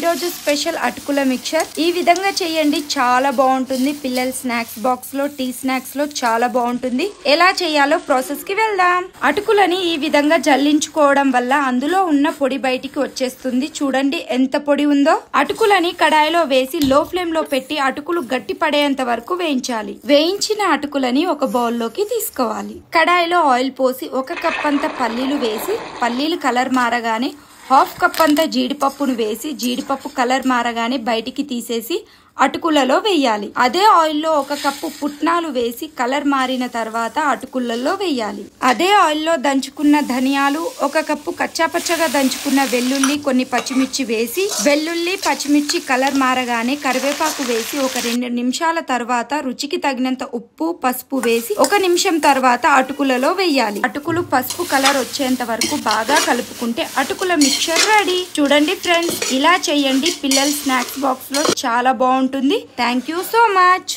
రోజు స్పెషల్ అటుకుల మిక్చర్ ఈ విధంగా చేయండి, చాలా బాగుంటుంది. పిల్లల స్నాక్స్ బాక్స్ లో, టీ స్నాక్స్ లో చాలా బాగుంటుంది. ఎలా చేయాలో ప్రాసెస్ కి వెళ్దాం. అటుకులని ఈ విధంగా జల్లించుకోవడం వల్ల అందులో ఉన్న పొడి బయటికి వచ్చేస్తుంది. చూడండి ఎంత పొడి ఉందో. అటుకులని కడాయిలో వేసి లో ఫ్లేమ్ లో పెట్టి అటుకులు గట్టి పడేంత వరకు వేయించాలి. వేయించిన అటుకులని ఒక బౌల్లోకి తీసుకోవాలి. కడాయిలో ఆయిల్ పోసి 1 కప్ అంత పల్లీలు వేసి, పల్లీలు కలర్ మారగానే 1/2 కప్ అంతా జీడిపప్పును వేసి, జీడిపప్పు కలర్ మారగానే బయటికి తీసేసి అటుకులలో వేయాలి. అదే ఆయిల్లో 1 కప్పు పుట్నాలు వేసి కలర్ మారిన తర్వాత అటుకులలో వేయాలి. అదే ఆయిల్లో దంచుకున్న ధనియాలు, 1 కప్పు కచ్చాపచ్చగా దంచుకున్న వెల్లుల్లి, కొన్ని పచ్చిమిర్చి వేసి, వెల్లుల్లి పచ్చిమిర్చి కలర్ మారగానే కరివేపాకు వేసి 2 నిమిషాల తర్వాత రుచికి తగినంత ఉప్పు, పసుపు వేసి 1 నిమిషం తర్వాత అటుకులలో వేయాలి. అటుకులు పసుపు కలర్ వచ్చేంత వరకు బాగా కలుపుకుంటే అటుకుల మిక్చర్ రెడీ. చూడండి ఫ్రెండ్స్, ఇలా చేయండి. పిల్లల స్నాక్స్ బాక్స్ లో చాలా బాగుంటుంది. Thank you so much.